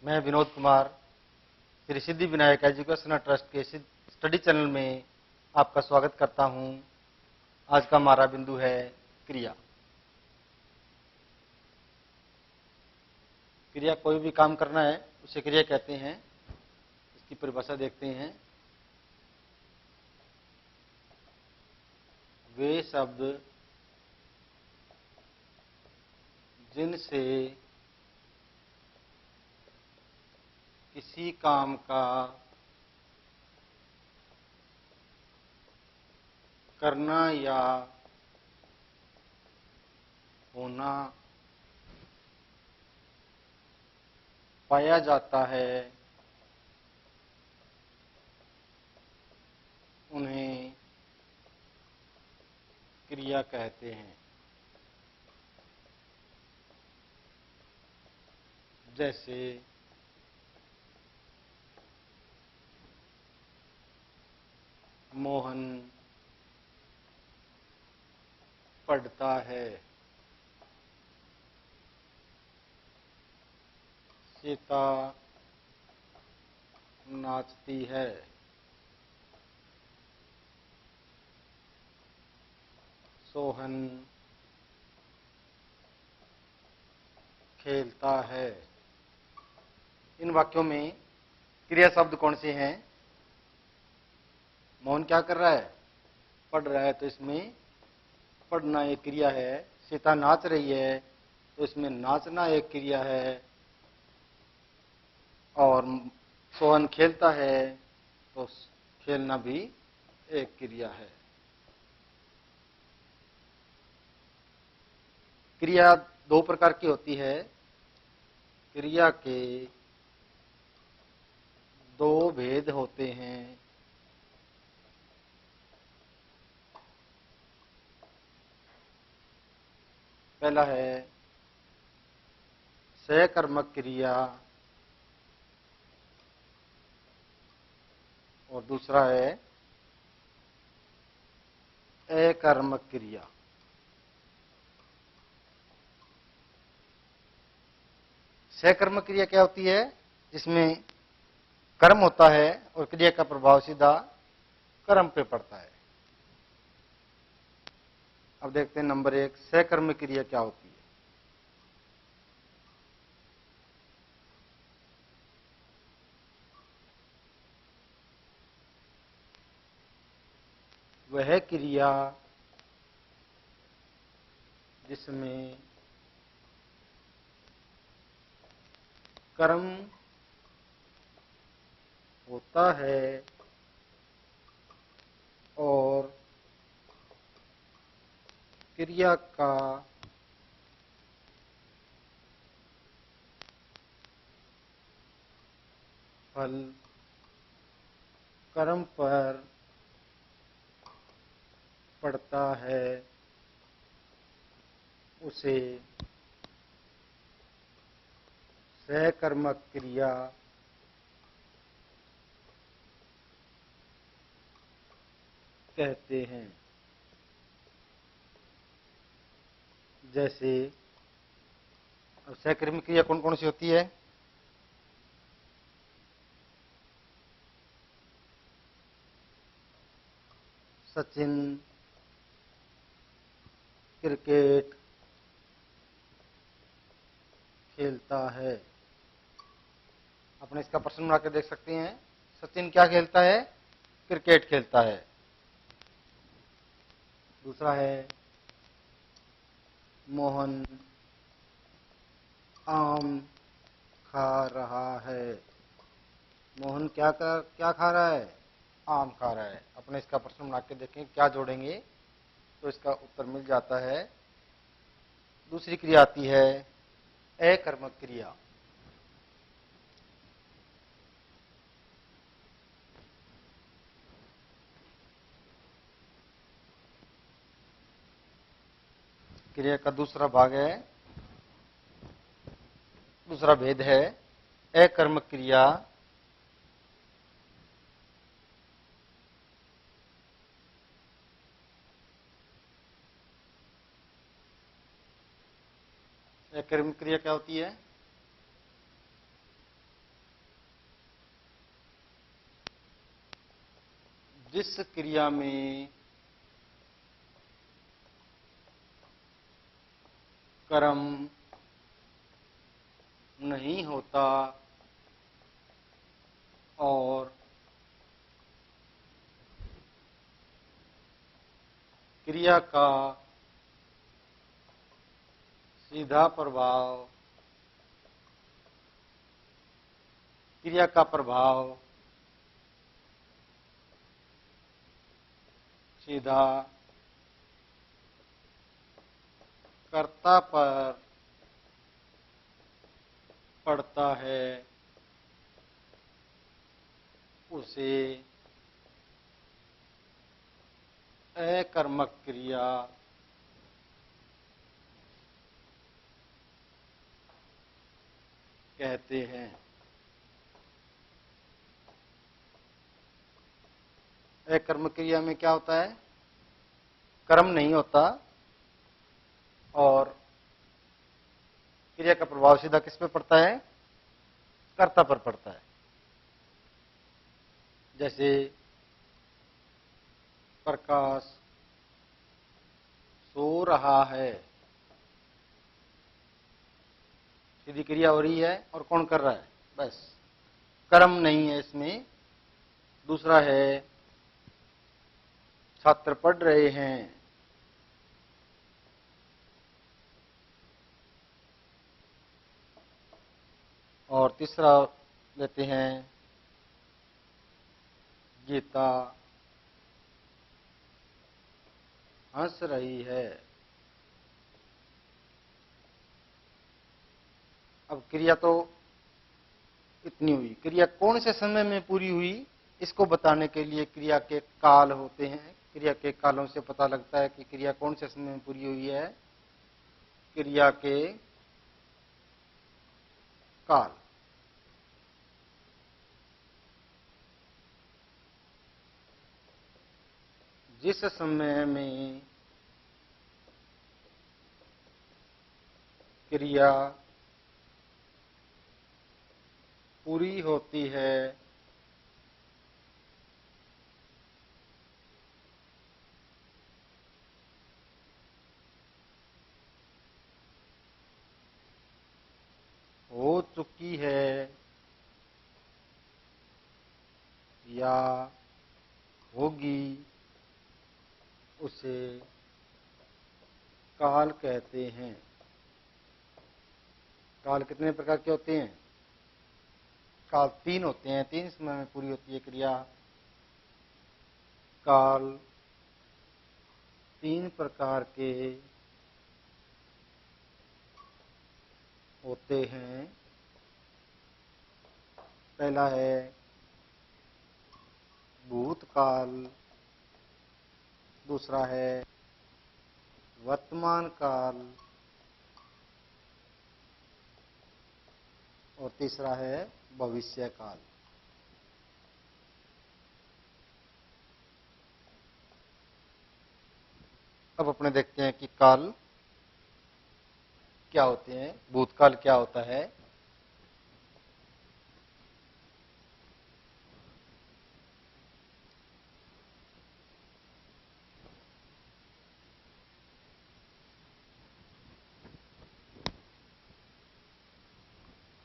मैं Vinod Kumar Shri Siddhi Vinayak educational trust के study channel में आपका स्वागत करता हूं। आज का हमारा बिंदु है क्रिया। क्रिया कोई भी काम करना है उसे क्रिया कहते हैं। इसकी परिभाषा देखते हैं। वे शब्द जिनसे किसी काम का करना या होना पाया जाता है उन्हें क्रिया कहते हैं। जैसे मोहन पढ़ता है, सीता नाचती है, सोहन खेलता है। इन वाक्यों में क्रिया शब्द कौन से हैं? मोहन क्या कर रहा है? पढ़ रहा है, तो इसमें पढ़ना एक क्रिया है। सीता नाच रही है, तो इसमें नाचना एक क्रिया है। और सोहन खेलता है, तो खेलना भी एक क्रिया है। क्रिया दो प्रकार की होती है। क्रिया के दो भेद होते हैं। पहला है सकर्मक क्रिया और दूसरा है अकर्मक क्रिया। सकर्मक क्रिया क्या होती है? जिसमें कर्म होता है और क्रिया का प्रभाव सीधा कर्म पे पड़ता है। अब देखते हैं नंबर 1, सकर्मक क्रिया क्या होती है। वह क्रिया जिसमें कर्म होता है और क्रिया का फल कर्म पर पड़ता है, उसे सकर्मक क्रिया कहते हैं। जैसे अब सकर्मक क्रिया कौन कौन सी होती है? सचिन क्रिकेट खेलता है। अपने इसका प्रश्न बना के देख सकते हैं। सचिन क्या खेलता है? क्रिकेट खेलता है। दूसरा है मोहन आम खा रहा है। मोहन क्या खा रहा है? आम खा रहा है। अपने इसका प्रश्न बना के देखें, क्या जोड़ेंगे तो इसका उत्तर मिल जाता है। दूसरी क्रिया आती है अकर्मक क्रिया। क्रिया का दूसरा भाग है, दूसरा भेद है अकर्मक क्रिया। अकर्मक क्रिया क्या होती है? जिस क्रिया में कर्म नहीं होता और क्रिया का सीधा प्रभाव सीधा कर्ता पर पड़ता है, उसे अकर्मक क्रिया कहते हैं। अकर्मक क्रिया में क्या होता है? कर्म नहीं होता और क्रिया का प्रभाव सीधा किस पे पड़ता है? कर्ता पर पड़ता है। जैसे प्रकाश सो रहा है, सीधी क्रिया हो रही है और कौन कर रहा है? बस कर्म नहीं है इसमें। दूसरा है छात्र पढ़ रहे हैं, और तीसरा लेते हैं गीता हंस रही है। अब क्रिया तो इतनी हुई, क्रिया कौन से समय में पूरी हुई इसको बताने के लिए क्रिया के काल होते हैं। क्रिया के कालों से पता लगता है कि क्रिया कौन से समय में पूरी हुई है। क्रिया के काल, जिस समय में क्रिया पूरी होती है हो चुकी है या होगी, उसे काल कहते हैं। काल कितने प्रकार के होते हैं? काल 3 होते हैं, 3 समय में पूरी होती है क्रिया। काल 3 प्रकार के होते हैं। पहला है भूतकाल, दूसरा है वर्तमान काल और तीसरा है भविष्य काल। अब अपने देखते हैं कि काल क्या होते हैं, भूतकाल क्या होता है।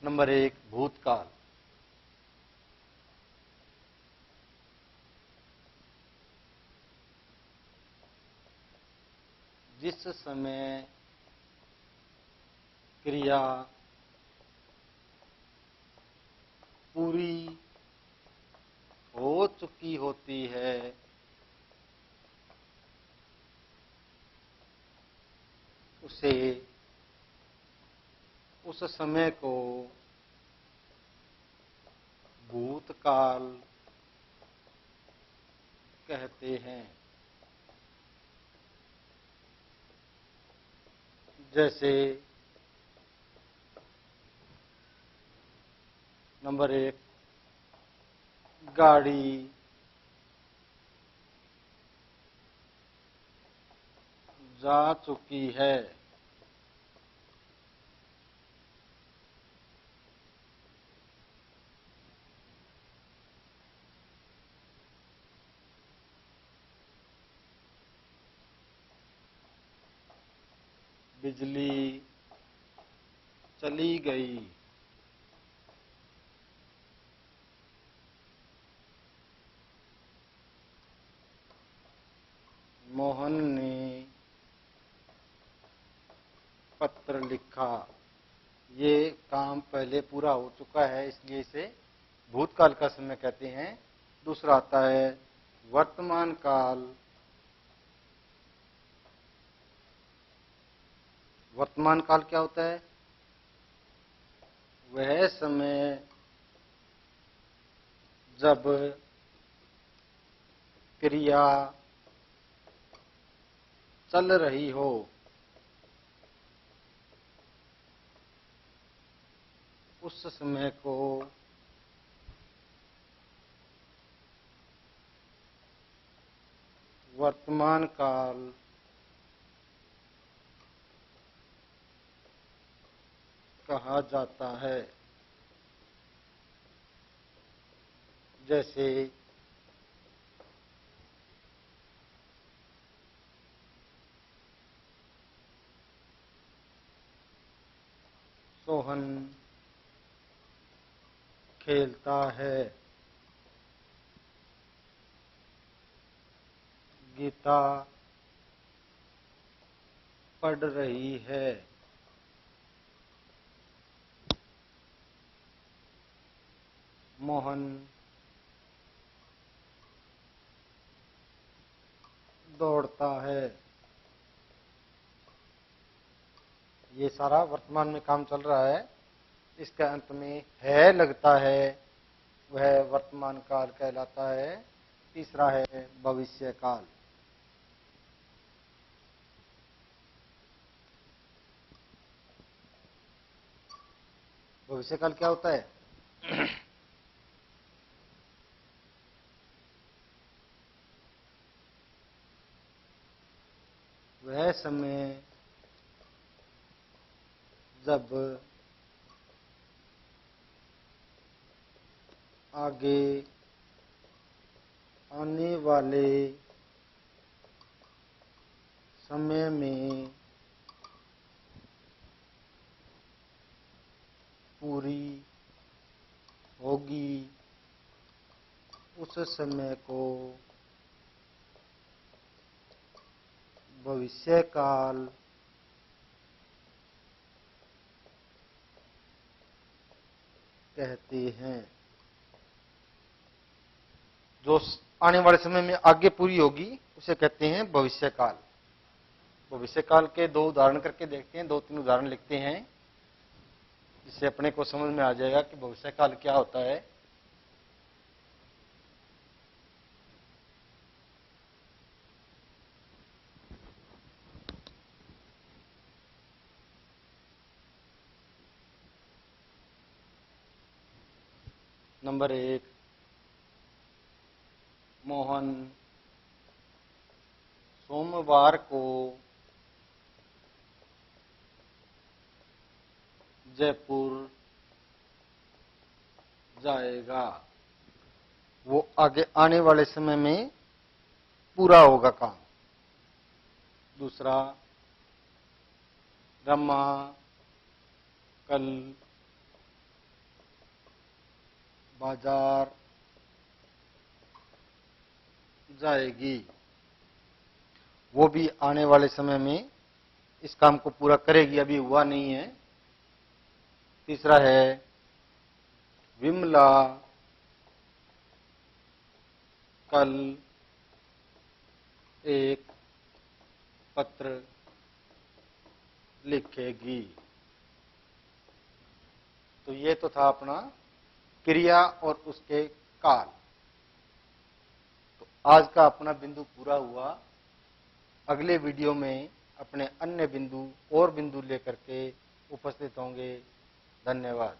नंबर 1 भूतकाल। जिस समय क्रिया पूरी हो चुकी होती है उसे उस समय को भूतकाल कहते हैं। जैसे नंबर 1 गाड़ी जा चुकी है। बिजली चली गई। मोहन ने पत्र लिखा। ये काम पहले पूरा हो चुका है, इसलिए इसे भूतकाल का समय कहते हैं। दूसरा आता है वर्तमान काल। वर्तमान काल क्या होता है? वह समय जब क्रिया चल रही हो। उस समय को वर्तमान काल कहा जाता है। जैसे सोहन खेलता है। गीता पढ़ रही है। मोहन दौड़ता है। ये सारा वर्तमान में काम चल रहा है। इसके अंत में है लगता है, वह वर्तमान काल कहलाता है। तीसरा है भविष्य काल। भविष्य काल क्या होता है? वह समय जब आगे आने वाले समय में पूरी होगी, उस समय को भविष्य काल कहते हैं। जो आने वाले समय में आगे पूरी होगी उसे कहते हैं भविष्य काल। भविष्य काल के दो उदाहरण करके देखते हैं, 2-3 उदाहरण लिखते हैं, जिससे अपने को समझ में आ जाएगा कि भविष्य काल क्या होता है। नंबर 1, मोहन सोमवार को जयपुर जाएगा। वो आगे आने वाले समय में पूरा होगा काम। दूसरा, रमा कल बाजार जाएगी। वो भी आने वाले समय में इस काम को पूरा करेगी, अभी हुआ नहीं है। तीसरा है विमला कल एक पत्र लिखेगी। तो ये तो था अपना क्रिया और उसके काल। तो आज का अपना बिंदु पूरा हुआ। अगले वीडियो में अपने अन्य बिंदु और बिंदु लेकर के उपस्थित होंगे। धन्यवाद।